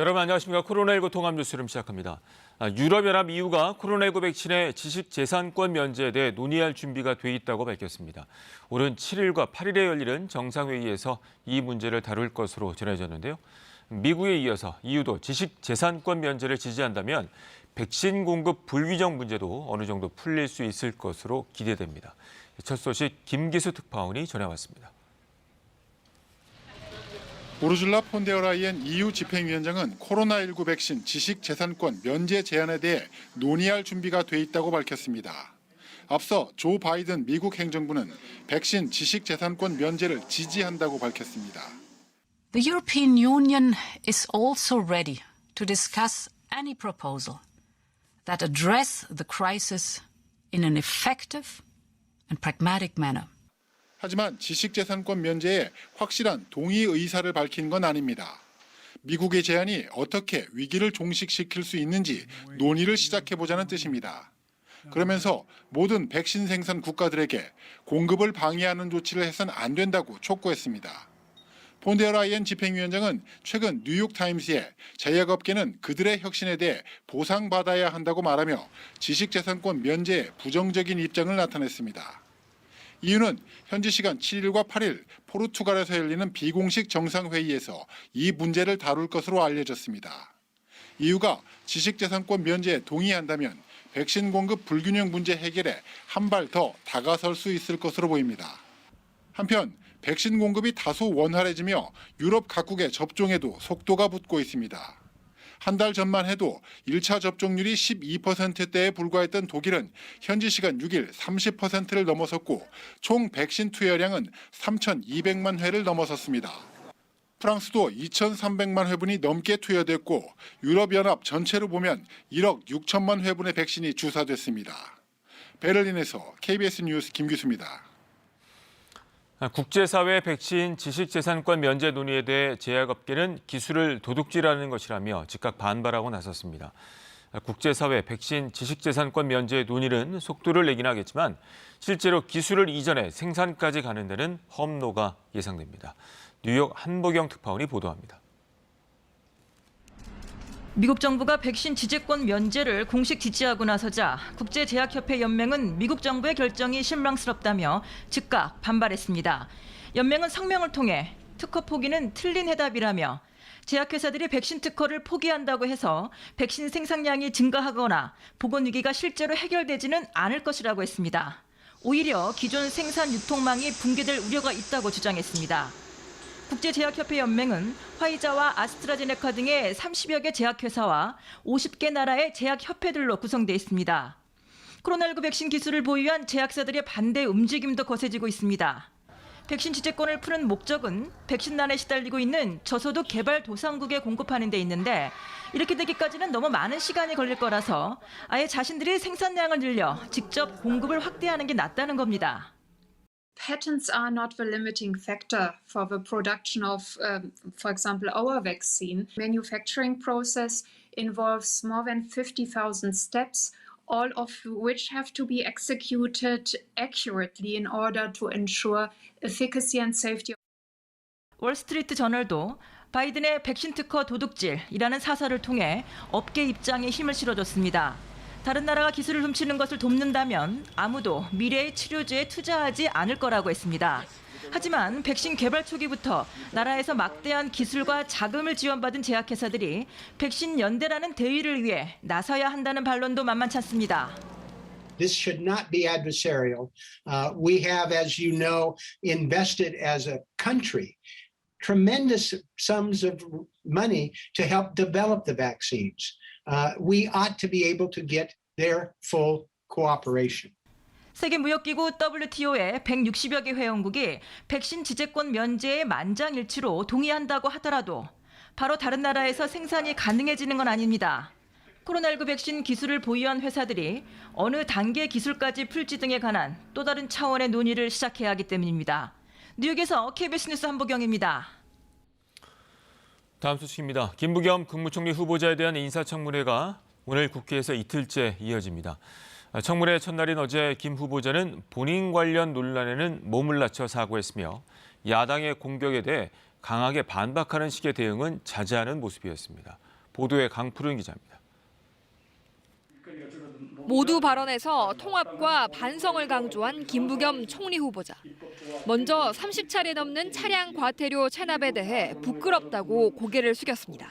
여러분 안녕하십니까. 코로나19 통합 뉴스를 시작합니다. 유럽연합 EU가 코로나19 백신의 지식재산권 면제에 대해 논의할 준비가 돼 있다고 밝혔습니다. 오는 7일과 8일에 열리는 정상회의에서 이 문제를 다룰 것으로 전해졌는데요. 미국에 이어서 EU도 지식재산권 면제를 지지한다면 백신 공급 불규정 문제도 어느 정도 풀릴 수 있을 것으로 기대됩니다. 첫 소식 김기수 특파원이 전해왔습니다. 우르줄라 폰데어라이엔 EU 집행위원장은 코로나19 백신 지식재산권 면제 제한에 대해 논의할 준비가 돼 있다고 밝혔습니다. 앞서 조 바이든 미국 행정부는 백신 지식재산권 면제를 지지한다고 밝혔습니다. The European Union is also ready to discuss any proposal that address the crisis in an effective and pragmatic manner. 하지만 지식재산권 면제에 확실한 동의 의사를 밝힌 건 아닙니다. 미국의 제안이 어떻게 위기를 종식시킬 수 있는지 논의를 시작해보자는 뜻입니다. 그러면서 모든 백신 생산 국가들에게 공급을 방해하는 조치를 해서는 안 된다고 촉구했습니다. 폰데어라이엔 집행위원장은 최근 뉴욕타임스에 제약업계는 그들의 혁신에 대해 보상받아야 한다고 말하며 지식재산권 면제에 부정적인 입장을 나타냈습니다. EU는 현지 시간 7일과 8일 포르투갈에서 열리는 비공식 정상회의에서 이 문제를 다룰 것으로 알려졌습니다. EU가 지식재산권 면제에 동의한다면 백신 공급 불균형 문제 해결에 한 발 더 다가설 수 있을 것으로 보입니다. 한편 백신 공급이 다소 원활해지며 유럽 각국의 접종에도 속도가 붙고 있습니다. 한 달 전만 해도 1차 접종률이 12%대에 불과했던 독일은 현지 시간 6일 30%를 넘어섰고 총 백신 투여량은 3,200만 회를 넘어섰습니다. 프랑스도 2,300만 회분이 넘게 투여됐고 유럽연합 전체로 보면 1억 6천만 회분의 백신이 주사됐습니다. 베를린에서 KBS 뉴스 김규수입니다. 국제사회 백신 지식재산권 면제 논의에 대해 제약업계는 기술을 도둑질하는 것이라며 즉각 반발하고 나섰습니다. 국제사회 백신 지식재산권 면제 논의는 속도를 내긴 하겠지만 실제로 기술을 이전해 생산까지 가는 데는 험로가 예상됩니다. 뉴욕 한보경 특파원이 보도합니다. 미국 정부가 백신 지재권 면제를 공식 지지하고 나서자 국제제약협회 연맹은 미국 정부의 결정이 실망스럽다며 즉각 반발했습니다. 연맹은 성명을 통해 특허 포기는 틀린 해답이라며 제약회사들이 백신 특허를 포기한다고 해서 백신 생산량이 증가하거나 보건 위기가 실제로 해결되지는 않을 것이라고 했습니다. 오히려 기존 생산 유통망이 붕괴될 우려가 있다고 주장했습니다. 국제제약협회 연맹은 화이자와 아스트라제네카 등의 30여 개 제약회사와 50개 나라의 제약협회들로 구성되어 있습니다. 코로나19 백신 기술을 보유한 제약사들의 반대 움직임도 거세지고 있습니다. 백신 지재권을 푸는 목적은 백신난에 시달리고 있는 저소득 개발도상국에 공급하는 데 있는데 이렇게 되기까지는 너무 많은 시간이 걸릴 거라서 아예 자신들이 생산량을 늘려 직접 공급을 확대하는 게 낫다는 겁니다. Patents are not the limiting factor for the production of, for example, our vaccine. Manufacturing process involves more than 50,000 steps, all of which have to be executed accurately in order to ensure efficacy and safety. 월스트리트 저널도 바이든의 백신 특허 도둑질이라는 사설을 통해 업계 입장에 힘을 실어줬습니다. 다른 나라가 기술을 훔치는 것을 돕는다면 아무도 미래의 치료제에 투자하지 않을 거라고 했습니다. 하지만 백신 개발 초기부터 나라에서 막대한 기술과 자금을 지원받은 제약회사들이 백신 연대라는 대의를 위해 나서야 한다는 반론도 만만치 않습니다. This should not be adversarial. We have, as you know, invested as a country tremendous sums of money to help develop the vaccines. We ought to be able to get their full cooperation. 세계무역기구 WTO의 160여 개 회원국이 백신 지재권 면제에 만장일치로 동의한다고 하더라도 바로 다른 나라에서 생산이 가능해지는 건 아닙니다. 코로나19 백신 기술을 보유한 회사들이 어느 단계 기술까지 풀지 등에 관한 또 다른 차원의 논의를 시작해야 하기 때문입니다. 뉴욕에서 KBS 뉴스 한보경입니다. 다음 소식입니다. 김부겸 국무총리 후보자에 대한 인사청문회가 오늘 국회에서 이틀째 이어집니다. 청문회 첫날인 어제 김 후보자는 본인 관련 논란에는 몸을 낮춰 사과했으며 야당의 공격에 대해 강하게 반박하는 식의 대응은 자제하는 모습이었습니다. 보도에 강푸른 기자입니다. 모두 발언에서 통합과 반성을 강조한 김부겸 총리 후보자. 먼저 30차례 넘는 차량 과태료 체납에 대해 부끄럽다고 고개를 숙였습니다.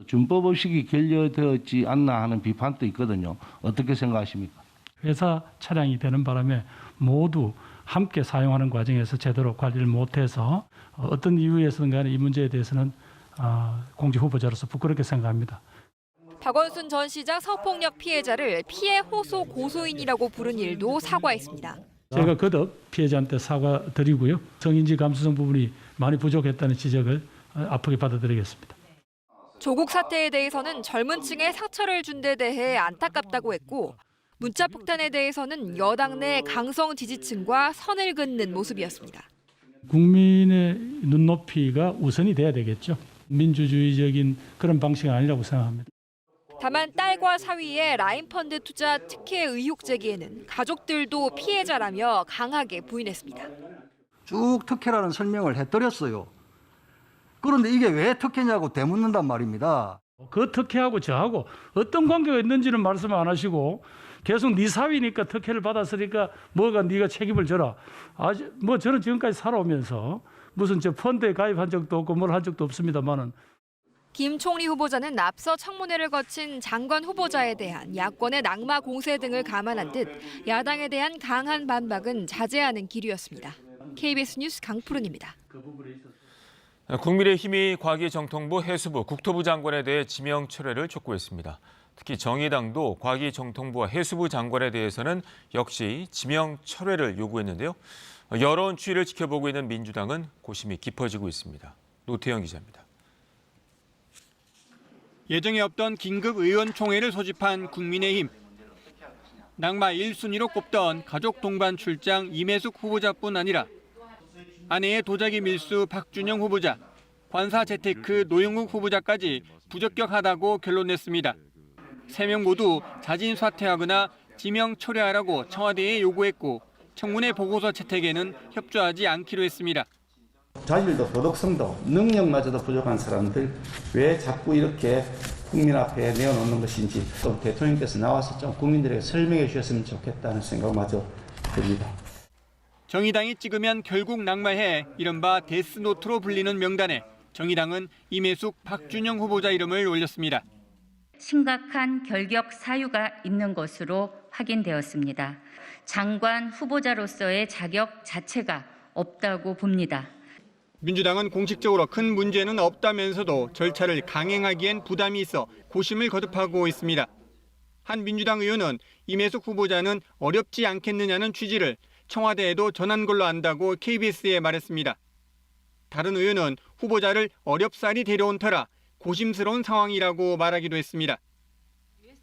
준법 의식이 결여되었지 않나 하는 비판도 있거든요. 어떻게 생각하십니까? 회사 차량이 되는 바람에 모두 함께 사용하는 과정에서 제대로 관리를 못해서 어떤 이유에서든 간에 이 문제에 대해서는 공직 후보자로서 부끄럽게 생각합니다. 박원순 전 시장 성폭력 피해자를 피해 호소 고소인이라고 부른 일도 사과했습니다. 제가 거듭 피해자한테 사과드리고요. 성인지 감수성 부분이 많이 부족했다는 지적을 아프게 받아들이겠습니다. 조국 사태에 대해서는 젊은 층에 상처를 준 데 대해 안타깝다고 했고 문자 폭탄에 대해서는 여당 내 강성 지지층과 선을 긋는 모습이었습니다. 국민의 눈높이가 우선이 돼야 되겠죠. 민주주의적인 그런 방식은 아니라고 생각합니다. 다만 딸과 사위의 라인펀드 투자 특혜 의혹 제기에는 가족들도 피해자라며 강하게 부인했습니다. 쭉 특혜라는 설명을 해드렸어요. 그런데 이게 왜 특혜냐고 되묻는단 말입니다. 그 특혜하고 저하고 어떤 관계가 있는지는 말씀 안 하시고 계속 네 사위니까 특혜를 받았으니까 뭐가 네가 책임을 져라. 뭐 저는 지금까지 살아오면서 무슨 저 펀드에 가입한 적도 없고 뭘 한 적도 없습니다만은. 김 총리 후보자는 앞서 청문회를 거친 장관 후보자에 대한 야권의 낙마 공세 등을 감안한 듯 야당에 대한 강한 반박은 자제하는 길이었습니다. KBS 뉴스 강푸른입니다. 국민의힘이 과기정통부, 해수부, 국토부 장관에 대해 지명 철회를 촉구했습니다. 특히 정의당도 과기정통부와 해수부 장관에 대해서는 역시 지명 철회를 요구했는데요. 여론 추이를 지켜보고 있는 민주당은 고심이 깊어지고 있습니다. 노태영 기자입니다. 예정에 없던 긴급 의원총회를 소집한 국민의힘. 낙마 1순위로 꼽던 가족 동반 출장 임혜숙 후보자뿐 아니라 아내의 도자기 밀수 박준영 후보자, 관사 재테크 노영욱 후보자까지 부적격하다고 결론냈습니다. 3명 모두 자진 사퇴하거나 지명 철회하라고 청와대에 요구했고 청문회 보고서 채택에는 협조하지 않기로 했습니다. 자질도 도덕성도 능력마저도 부족한 사람들 왜 자꾸 이렇게 국민 앞에 내어놓는 것인지 또 대통령께서 나와서 좀 국민들에게 설명해 주셨으면 좋겠다는 생각마저 듭니다. 정의당이 찍으면 결국 낙마해 이른바 데스노트로 불리는 명단에 정의당은 임혜숙, 박준영 후보자 이름을 올렸습니다. 심각한 결격 사유가 있는 것으로 확인되었습니다. 장관 후보자로서의 자격 자체가 없다고 봅니다. 민주당은 공식적으로 큰 문제는 없다면서도 절차를 강행하기엔 부담이 있어 고심을 거듭하고 있습니다. 한 민주당 의원은 임혜숙 후보자는 어렵지 않겠느냐는 취지를 청와대에도 전한 걸로 안다고 KBS에 말했습니다. 다른 의원은 후보자를 어렵사리 데려온 터라 고심스러운 상황이라고 말하기도 했습니다.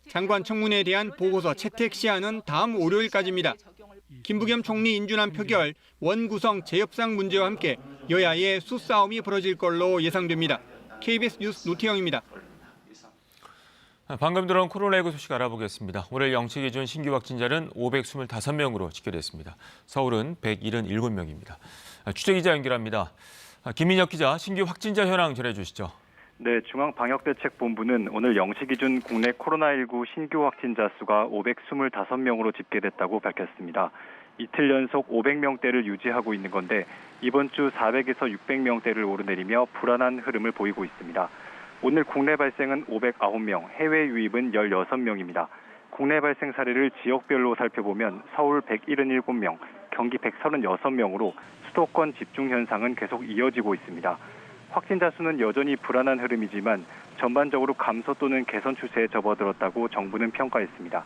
장관 청문회에 대한 보고서 채택 시한은 다음 월요일까지입니다. 김부겸 총리 인준안 표결, 원구성 재협상 문제와 함께 여야의 수싸움이 벌어질 걸로 예상됩니다. KBS 뉴스 노태영입니다. 방금 들어온 코로나19 소식 알아보겠습니다. 오늘 영시 기준 신규 확진자는 525명으로 집계됐습니다. 서울은 177명입니다. 취재기자 연결합니다. 김민혁 기자, 신규 확진자 현황 전해주시죠. 네, 중앙방역대책본부는 오늘 영시 기준 국내 코로나19 신규 확진자 수가 525명으로 집계됐다고 밝혔습니다. 이틀 연속 500명대를 유지하고 있는 건데 이번 주 400에서 600명대를 오르내리며 불안한 흐름을 보이고 있습니다. 오늘 국내 발생은 509명, 해외 유입은 16명입니다. 국내 발생 사례를 지역별로 살펴보면 서울 177명, 경기 136명으로 수도권 집중 현상은 계속 이어지고 있습니다. 확진자 수는 여전히 불안한 흐름이지만 전반적으로 감소 또는 개선 추세에 접어들었다고 정부는 평가했습니다.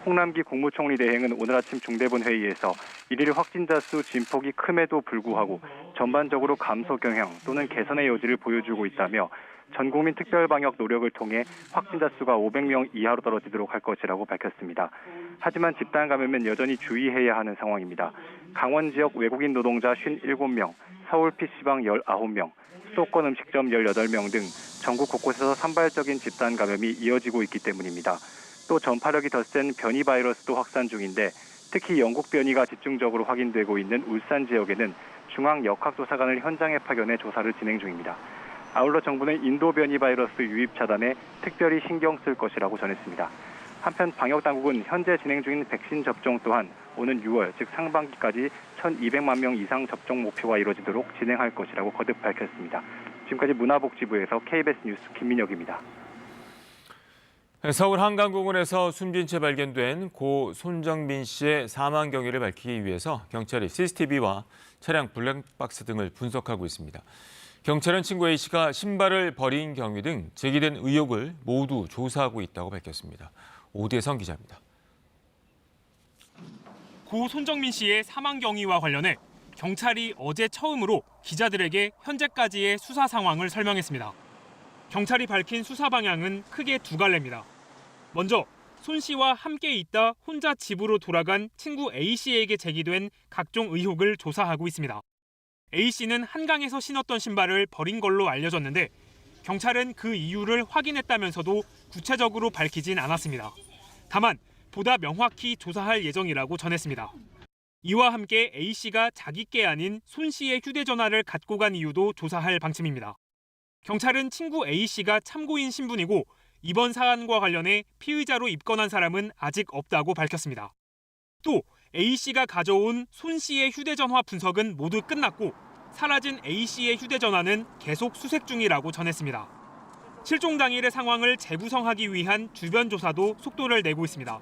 홍남기 국무총리 대행은 오늘 아침 중대본 회의에서 일일 확진자 수 진폭이 큼에도 불구하고 전반적으로 감소 경향 또는 개선의 여지를 보여주고 있다며 전국민 특별방역 노력을 통해 확진자 수가 500명 이하로 떨어지도록 할 것이라고 밝혔습니다. 하지만 집단 감염은 여전히 주의해야 하는 상황입니다. 강원 지역 외국인 노동자 57명, 서울 PC방 19명, 수도권 음식점 18명 등 전국 곳곳에서 산발적인 집단 감염이 이어지고 있기 때문입니다. 또 전파력이 더 센 변이 바이러스도 확산 중인데 특히 영국 변이가 집중적으로 확인되고 있는 울산 지역에는 중앙역학조사관을 현장에 파견해 조사를 진행 중입니다. 아울러 정부는 인도 변이 바이러스 유입 차단에 특별히 신경 쓸 것이라고 전했습니다. 한편 방역당국은 현재 진행 중인 백신 접종 또한 오는 6월, 즉 상반기까지 1,200만 명 이상 접종 목표가 이루어지도록 진행할 것이라고 거듭 밝혔습니다. 지금까지 문화복지부에서 KBS 뉴스 김민혁입니다. 서울 한강공원에서 숨진 채 발견된 고 손정민 씨의 사망 경위를 밝히기 위해서 경찰이 CCTV와 차량 블랙박스 등을 분석하고 있습니다. 경찰은 친구 A씨가 신발을 버린 경위 등 제기된 의혹을 모두 조사하고 있다고 밝혔습니다. 오대성 기자입니다. 고 손정민 씨의 사망 경위와 관련해 경찰이 어제 처음으로 기자들에게 현재까지의 수사 상황을 설명했습니다. 경찰이 밝힌 수사 방향은 크게 두 갈래입니다. 먼저 손 씨와 함께 있다 혼자 집으로 돌아간 친구 A 씨에게 제기된 각종 의혹을 조사하고 있습니다. A 씨는 한강에서 신었던 신발을 버린 걸로 알려졌는데 경찰은 그 이유를 확인했다면서도 구체적으로 밝히진 않았습니다. 다만 보다 명확히 조사할 예정이라고 전했습니다. 이와 함께 A 씨가 자기께 아닌 손 씨의 휴대전화를 갖고 간 이유도 조사할 방침입니다. 경찰은 친구 A 씨가 참고인 신분이고 이번 사안과 관련해 피의자로 입건한 사람은 아직 없다고 밝혔습니다. 또 A 씨가 가져온 손 씨의 휴대전화 분석은 모두 끝났고 사라진 A 씨의 휴대전화는 계속 수색 중이라고 전했습니다. 실종 당일의 상황을 재구성하기 위한 주변 조사도 속도를 내고 있습니다.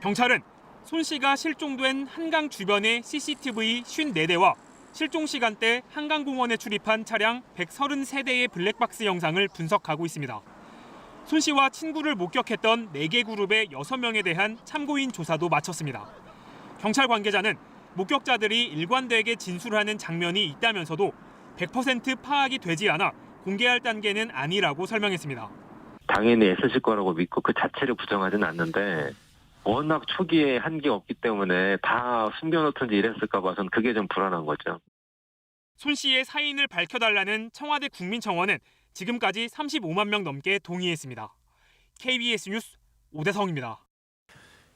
경찰은 손 씨가 실종된 한강 주변의 CCTV 54대와 실종 시간대 한강공원에 출입한 차량 133대의 블랙박스 영상을 분석하고 있습니다. 손 씨와 친구를 목격했던 4개 그룹의 6명에 대한 참고인 조사도 마쳤습니다. 경찰 관계자는 목격자들이 일관되게 진술하는 장면이 있다면서도 100% 파악이 되지 않아 공개할 단계는 아니라고 설명했습니다. 당연히 애쓰실 거라고 믿고 그 자체를 부정하진 않는데 워낙 초기에 한 게 없기 때문에 다 숨겨놓든지 이랬을까 봐서는 그게 좀 불안한 거죠. 손 씨의 사인을 밝혀달라는 청와대 국민청원은 지금까지 35만 명 넘게 동의했습니다. KBS 뉴스 오대성입니다.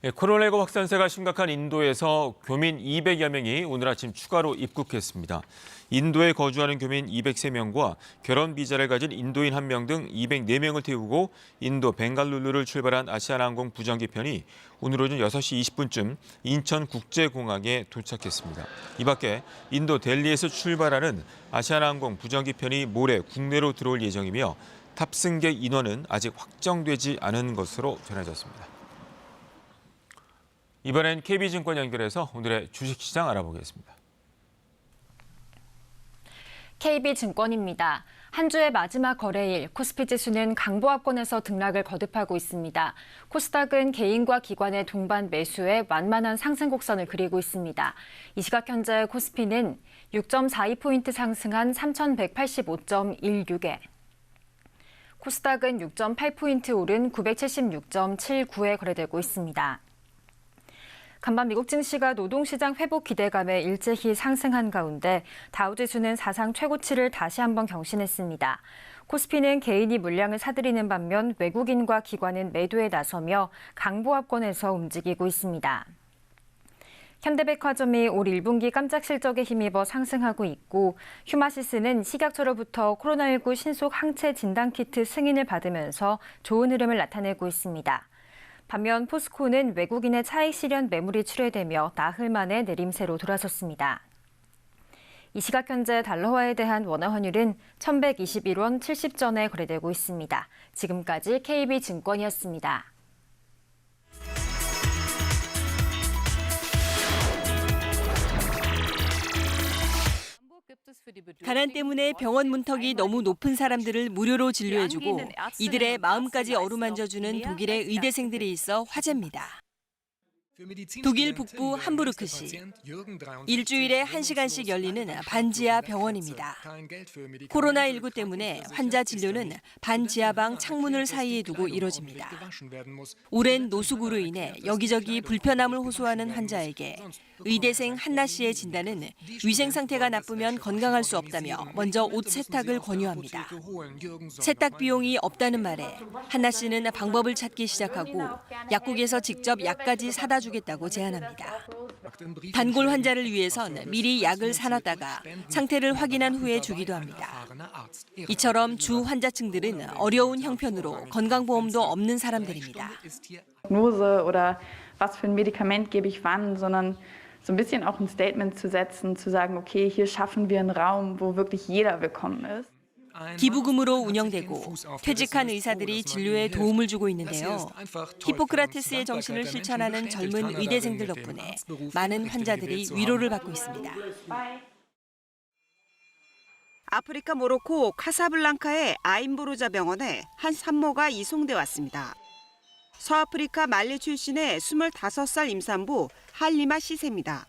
코로나19 확산세가 심각한 인도에서 교민 200여 명이 오늘 아침 추가로 입국했습니다. 인도에 거주하는 교민 203명과 결혼 비자를 가진 인도인 1명 등 204명을 태우고 인도 벵갈루루를 출발한 아시아나항공 부정기편이 오늘 오전 6시 20분쯤 인천국제공항에 도착했습니다. 이 밖에 인도 델리에서 출발하는 아시아나항공 부정기편이 모레 국내로 들어올 예정이며 탑승객 인원은 아직 확정되지 않은 것으로 전해졌습니다. 이번엔 KB증권 연결해서 오늘의 주식시장 알아보겠습니다. KB증권입니다. 한 주의 마지막 거래일 코스피 지수는 강보합권에서 등락을 거듭하고 있습니다. 코스닥은 개인과 기관의 동반 매수에 완만한 상승 곡선을 그리고 있습니다. 이 시각 현재 코스피는 6.42포인트 상승한 3,185.16에 코스닥은 6.8포인트 오른 976.79에 거래되고 있습니다. 간밤 미국 증시가 노동시장 회복 기대감에 일제히 상승한 가운데 다우지수는 사상 최고치를 다시 한번 경신했습니다. 코스피는 개인이 물량을 사들이는 반면 외국인과 기관은 매도에 나서며 강보합권에서 움직이고 있습니다. 현대백화점이 올 1분기 깜짝 실적에 힘입어 상승하고 있고 휴마시스는 식약처로부터 코로나19 신속 항체 진단키트 승인을 받으면서 좋은 흐름을 나타내고 있습니다. 반면 포스코는 외국인의 차익 실현 매물이 출회되며 나흘 만에 내림세로 돌아섰습니다. 이 시각 현재 달러화에 대한 원화 환율은 1,121원 70전에 거래되고 있습니다. 지금까지 KB증권이었습니다. 가난 때문에 병원 문턱이 너무 높은 사람들을 무료로 진료해주고 이들의 마음까지 어루만져주는 독일의 의대생들이 있어 화제입니다. 독일 북부 함부르크시. 일주일에 1시간씩 열리는 반지하 병원입니다. 코로나19 때문에 환자 진료는 반지하방 창문을 사이에 두고 이뤄집니다. 오랜 노숙으로 인해 여기저기 불편함을 호소하는 환자에게 의대생 한나 씨의 진단은 위생 상태가 나쁘면 건강할 수 없다며 먼저 옷 세탁을 권유합니다. 세탁 비용이 없다는 말에 한나 씨는 방법을 찾기 시작하고 약국에서 직접 약까지 사다 주겠다고 제안합니다. 단골 환자를 위해선 미리 약을 사놨다가 상태를 확인한 후에 주기도 합니다. 이처럼 주 환자층들은 어려운 형편으로 건강보험도 없는 사람들입니다. Diagnose oder was für ein Medikament gebe ich wann, sondern so ein bisschen auch ein Statement zu setzen, zu sagen, okay, hier schaffen wir einen Raum, wo wirklich jeder willkommen ist. 기부금으로 운영되고 퇴직한 의사들이 진료에 도움을 주고 있는데요. 히포크라테스의 정신을 실천하는 젊은 의대생들 덕분에 많은 환자들이 위로를 받고 있습니다. 아프리카 모로코 카사블랑카의 아임보르자 병원에 한 산모가 이송돼 왔습니다. 서아프리카 말리 출신의 25살 임산부 할리마 시세입니다.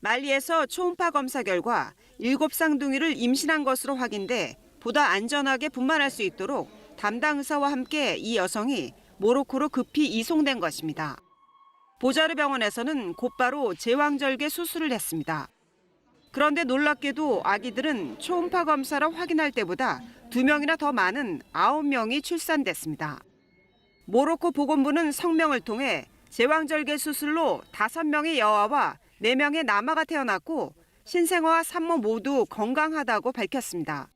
말리에서 초음파 검사 결과 7쌍둥이를 임신한 것으로 확인돼 보다 안전하게 분만할 수 있도록 담당 의사와 함께 이 여성이 모로코로 급히 이송된 것입니다. 보자르 병원에서는 곧바로 제왕절개 수술을 했습니다. 그런데 놀랍게도 아기들은 초음파 검사로 확인할 때보다 2명이나 더 많은 9명이 출산됐습니다. 모로코 보건부는 성명을 통해 제왕절개 수술로 5명의 여아와 4명의 남아가 태어났고 신생아와 산모 모두 건강하다고 밝혔습니다.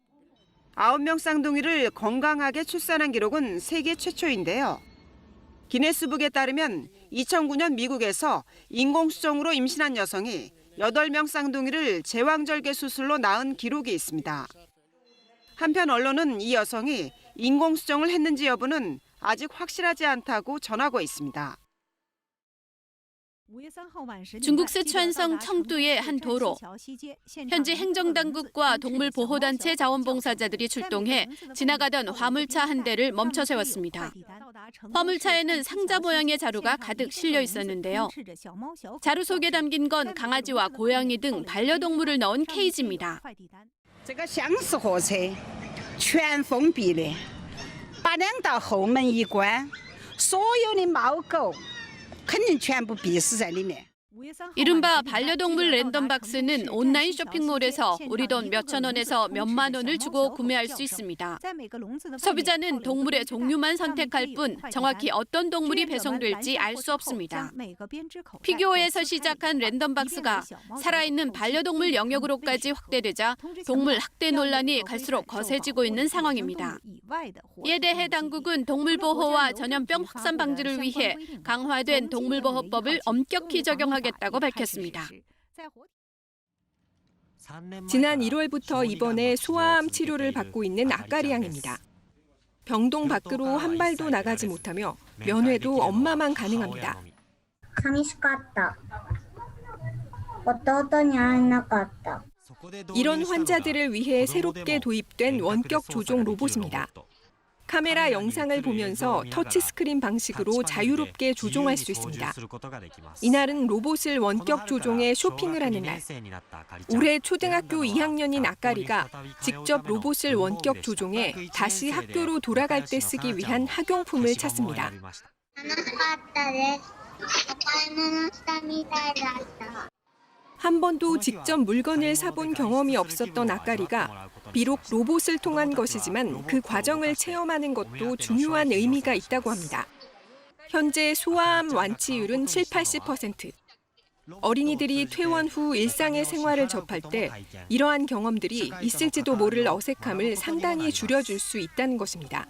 9명 쌍둥이를 건강하게 출산한 기록은 세계 최초인데요. 기네스북에 따르면 2009년 미국에서 인공수정으로 임신한 여성이 8명 쌍둥이를 제왕절개 수술로 낳은 기록이 있습니다. 한편 언론은 이 여성이 인공수정을 했는지 여부는 아직 확실하지 않다고 전하고 있습니다. 중국 스촨성 청두의 한 도로. 현지 행정당국과 동물보호단체 자원봉사자들이 출동해 지나가던 화물차 한 대를 멈춰 세웠습니다. 화물차에는 상자 모양의 자루가 가득 실려 있었는데요. 자루 속에 담긴 건 강아지와 고양이 등 반려동물을 넣은 케이지입니다. 这个厢式货车全封闭的，把2道后门一关，所有的猫狗肯定全部闭死在里面。 이른바 반려동물 랜덤박스는 온라인 쇼핑몰에서 우리 돈 몇천 원에서 몇만 원을 주고 구매할 수 있습니다. 소비자는 동물의 종류만 선택할 뿐 정확히 어떤 동물이 배송될지 알 수 없습니다. 피규어에서 시작한 랜덤박스가 살아있는 반려동물 영역으로까지 확대되자 동물 학대 논란이 갈수록 거세지고 있는 상황입니다. 이에 대해 당국은 동물보호와 전염병 확산 방지를 위해 강화된 동물보호법을 엄격히 적용하겠다고 밝혔습니다. 지난 1월부터 입원해 소아암 치료를 받고 있는 아까리 양입니다. 병동 밖으로 한 발도 나가지 못하며 면회도 엄마만 가능합니다. 寂しかった。弟に会えなかった。 이런 환자들을 위해 새롭게 도입된 원격 조종 로봇입니다. 카메라 영상을 보면서 터치스크린 방식으로 자유롭게 조종할 수 있습니다. 이날은 로봇을 원격 조종해 쇼핑을 하는 날. 올해 초등학교 2학년인 아까리가 직접 로봇을 원격 조종해 다시 학교로 돌아갈 때 쓰기 위한 학용품을 찾습니다. 楽しかったです。お買い物したみたいだった。 한 번도 직접 물건을 사본 경험이 없었던 아까리가 비록 로봇을 통한 것이지만 그 과정을 체험하는 것도 중요한 의미가 있다고 합니다. 현재 소아암 완치율은 70-80%. 어린이들이 퇴원 후 일상의 생활을 접할 때 이러한 경험들이 있을지도 모를 어색함을 상당히 줄여줄 수 있다는 것입니다.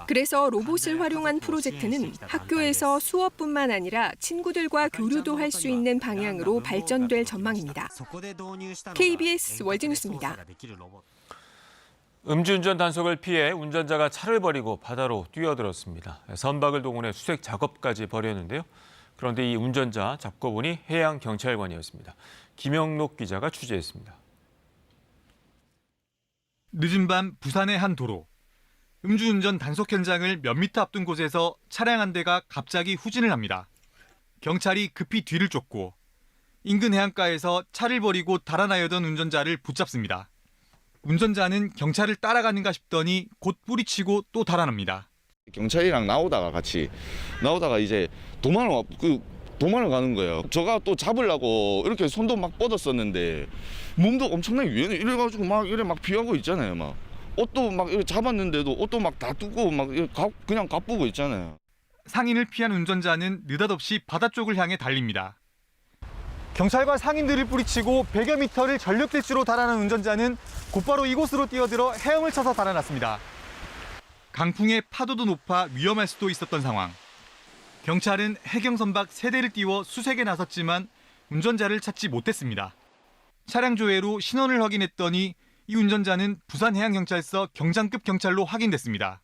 그래서 로봇을 활용한 프로젝트는 학교에서 수업뿐만 아니라 친구들과 교류도 할 수 있는 방향으로 발전될 전망입니다. KBS 월드뉴스입니다. 음주운전 단속을 피해 운전자가 차를 버리고 바다로 뛰어들었습니다. 선박을 동원해 수색 작업까지 벌였는데요. 그런데 이 운전자 잡고 보니 해양경찰관이었습니다. 김영록 기자가 취재했습니다. 늦은 밤 부산의 한 도로. 음주운전 단속 현장을 몇 미터 앞둔 곳에서 차량 한 대가 갑자기 후진을 합니다. 경찰이 급히 뒤를 쫓고 인근 해안가에서 차를 버리고 달아나려던 운전자를 붙잡습니다. 운전자는 경찰을 따라가는가 싶더니 곧 뿌리치고 또 달아납니다. 경찰이랑 나오다가 이제 도망을 가는 거예요. 제가 또 잡으려고 이렇게 손도 막 뻗었었는데 몸도 엄청나게 유연해 이래가지고 막 피하고 있잖아요. 막 옷도 막 이렇게 잡았는데도 옷도 막 다 뜯고 막 그냥 가쁘고 있잖아요. 상인을 피한 운전자는 느닷없이 바다 쪽을 향해 달립니다. 경찰관 상인들을 뿌리치고 100여 미터를 전력 질주로 달아난 운전자는 곧바로 이곳으로 뛰어들어 헤엄을 쳐서 달아났습니다. 강풍에 파도도 높아 위험할 수도 있었던 상황. 경찰은 해경선박 3대를 띄워 수색에 나섰지만 운전자를 찾지 못했습니다. 차량 조회로 신원을 확인했더니 이 운전자는 부산해양경찰서 경장급 경찰로 확인됐습니다.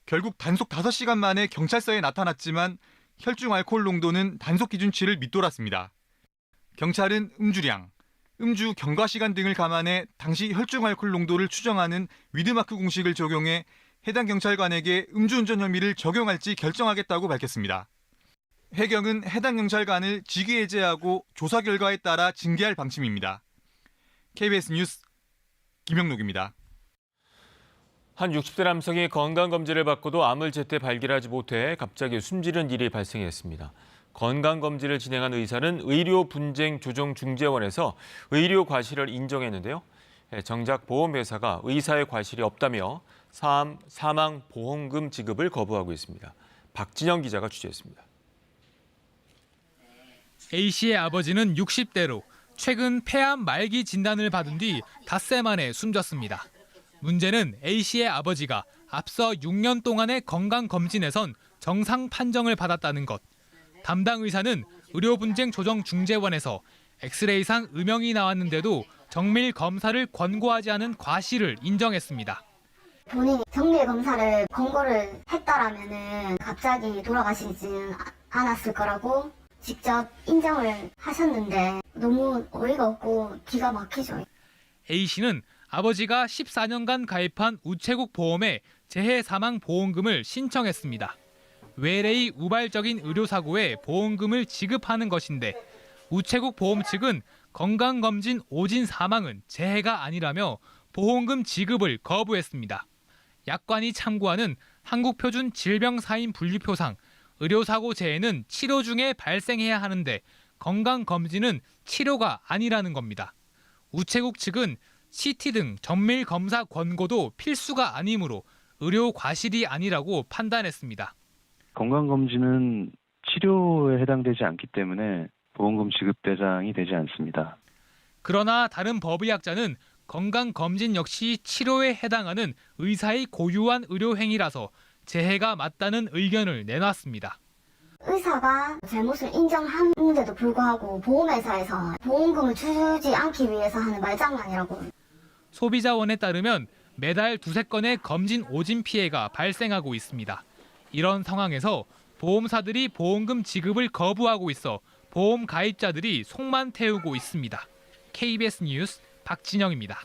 결국 단속 5시간 만에 경찰서에 나타났지만 혈중 알코올 농도는 단속 기준치를 밑돌았습니다. 경찰은 음주량, 음주 경과 시간 등을 감안해 당시 혈중 알코올 농도를 추정하는 위드마크 공식을 적용해 해당 경찰관에게 음주운전 혐의를 적용할지 결정하겠다고 밝혔습니다. 해경은 해당 경찰관을 직위해제하고 조사 결과에 따라 징계할 방침입니다. KBS 뉴스 김영록입니다. 한 60대 남성이 건강검진을 받고도 암을 제때 발견하지 못해 갑자기 숨지는 일이 발생했습니다. 건강검진을 진행한 의사는 의료분쟁조정중재원에서 의료 과실을 인정했는데요. 정작 보험회사가 의사의 과실이 없다며 사망보험금 지급을 거부하고 있습니다. 박진영 기자가 취재했습니다. A씨의 아버지는 60대로 최근 폐암 말기 진단을 받은 뒤 닷새 만에 숨졌습니다. 문제는 A씨의 아버지가 앞서 6년 동안의 건강검진에선 정상 판정을 받았다는 것. 담당 의사는 의료분쟁조정중재원에서 엑스레이상 음영이 나왔는데도 정밀 검사를 권고하지 않은 과실을 인정했습니다. 본인이 정밀 검사를 권고를 했다라면은 갑자기 돌아가시지는 않았을 거라고 직접 인정을 하셨는데 너무 어이가 없고 기가 막히죠. A씨는 아버지가 14년간 가입한 우체국 보험에 재해 사망 보험금을 신청했습니다. 외래의 우발적인 의료사고에 보험금을 지급하는 것인데 우체국 보험 측은 건강검진 오진 사망은 재해가 아니라며 보험금 지급을 거부했습니다. 약관이 참고하는 한국표준 질병사인분류표상 의료사고 재해는 치료 중에 발생해야 하는데 건강검진은 치료가 아니라는 겁니다. 우체국 측은 CT 등 정밀 검사 권고도 필수가 아니므로 의료 과실이 아니라고 판단했습니다. 건강검진은 치료에 해당되지 않기 때문에 보험금 지급 대상이 되지 않습니다. 그러나 다른 법의학자는 건강검진 역시 치료에 해당하는 의사의 고유한 의료행위라서 재해가 맞다는 의견을 내놨습니다. 의사가 잘못을 인정하는데도 불구하고 보험회사에서 보험금을 주지 않기 위해서 하는 말장난이라고. 소비자원에 따르면 매달 2-3건의 검진 오진 피해가 발생하고 있습니다. 이런 상황에서 보험사들이 보험금 지급을 거부하고 있어 보험 가입자들이 속만 태우고 있습니다. KBS 뉴스 박진영입니다.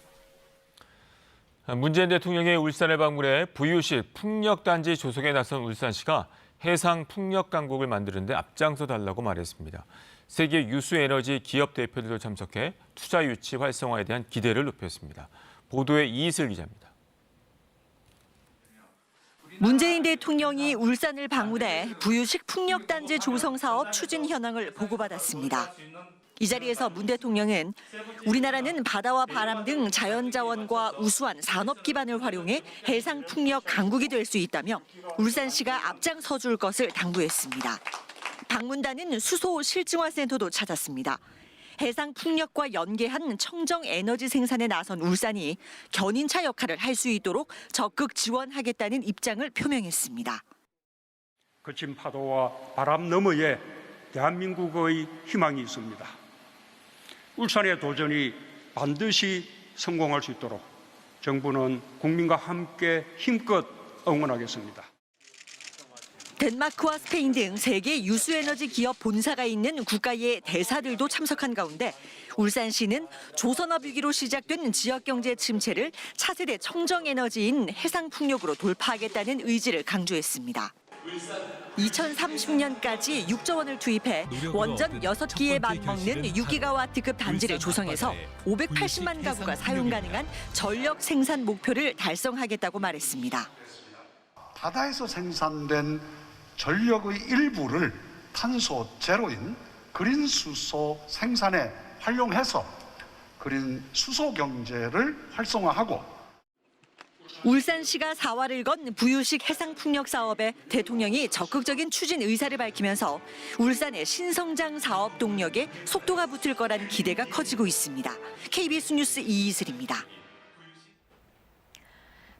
문재인 대통령의 울산을 방문해 부유식 풍력단지 조성에 나선 울산시가 해상 풍력 강국을 만드는 데 앞장서 달라고 말했습니다. 세계 유수 에너지 기업 대표들도 참석해 투자 유치 활성화에 대한 기대를 높였습니다. 보도에 이희슬 기자입니다. 문재인 대통령이 울산을 방문해 부유식 풍력단지 조성 사업 추진 현황을 보고받았습니다. 이 자리에서 문 대통령은 우리나라는 바다와 바람 등 자연자원과 우수한 산업 기반을 활용해 해상 풍력 강국이 될 수 있다며 울산시가 앞장서 줄 것을 당부했습니다. 방문단은 수소 실증화센터도 찾았습니다. 해상 풍력과 연계한 청정 에너지 생산에 나선 울산이 견인차 역할을 할 수 있도록 적극 지원하겠다는 입장을 표명했습니다. 거친 파도와 바람 너머에 대한민국의 희망이 있습니다. 울산의 도전이 반드시 성공할 수 있도록 정부는 국민과 함께 힘껏 응원하겠습니다. 덴마크와 스페인 등 세계 유수에너지 기업 본사가 있는 국가의 대사들도 참석한 가운데 울산시는 조선업 위기로 시작된 지역경제 침체를 차세대 청정에너지인 해상풍력으로 돌파하겠다는 의지를 강조했습니다. 2030년까지 6조 원을 투입해 원전 6기에 맞먹는 6기가와트급 단지를 조성해서 580만 가구가 사용 가능한 전력 생산 목표를 달성하겠다고 말했습니다. 바다에서 생산된 전력의 일부를 탄소 제로인 그린 수소 생산에 활용해서 그린 수소 경제를 활성화하고 울산시가 사활을 건 부유식 해상풍력 사업에 대통령이 적극적인 추진 의사를 밝히면서 울산의 신성장 사업 동력에 속도가 붙을 거란 기대가 커지고 있습니다. KBS 뉴스 이이슬입니다.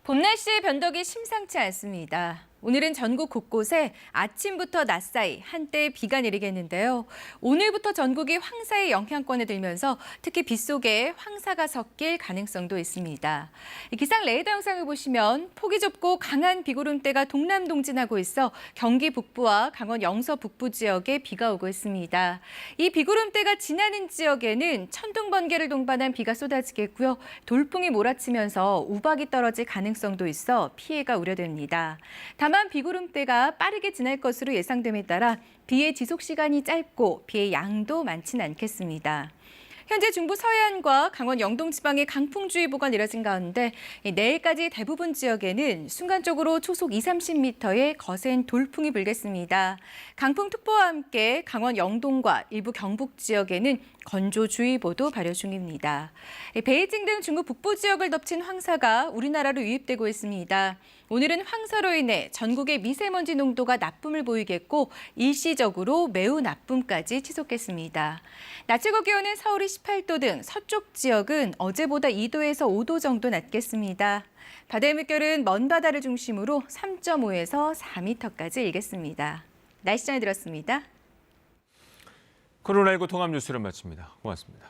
봄 날씨의 변덕이 심상치 않습니다. 오늘은 전국 곳곳에 아침부터 낮 사이 한때 비가 내리겠는데요. 오늘부터 전국이 황사의 영향권에 들면서 특히 빗속에 황사가 섞일 가능성도 있습니다. 기상 레이더 영상을 보시면 폭이 좁고 강한 비구름대가 동남 동진하고 있어 경기 북부와 강원 영서 북부 지역에 비가 오고 있습니다. 이 비구름대가 지나는 지역에는 천둥 번개를 동반한 비가 쏟아지겠고요. 돌풍이 몰아치면서 우박이 떨어질 가능성도 있어 피해가 우려됩니다. 다만 비구름대가 빠르게 지날 것으로 예상됨에 따라 비의 지속 시간이 짧고 비의 양도 많지는 않겠습니다. 현재 중부 서해안과 강원 영동 지방에 강풍주의보가 내려진 가운데 내일까지 대부분 지역에는 순간적으로 초속 20-30m의 거센 돌풍이 불겠습니다. 강풍특보와 함께 강원 영동과 일부 경북 지역에는 건조주의보도 발효 중입니다. 베이징 등 중국 북부 지역을 덮친 황사가 우리나라로 유입되고 있습니다. 오늘은 황사로 인해 전국의 미세먼지 농도가 나쁨을 보이겠고 일시적으로 매우 나쁨까지 치솟겠습니다. 낮 최고 기온은 서울이 18도 등 서쪽 지역은 어제보다 2도에서 5도 정도 낮겠습니다. 바다의 물결은 먼 바다를 중심으로 3.5에서 4m까지 일겠습니다. 날씨 전해드렸습니다. 코로나19 통합 뉴스를 마칩니다. 고맙습니다.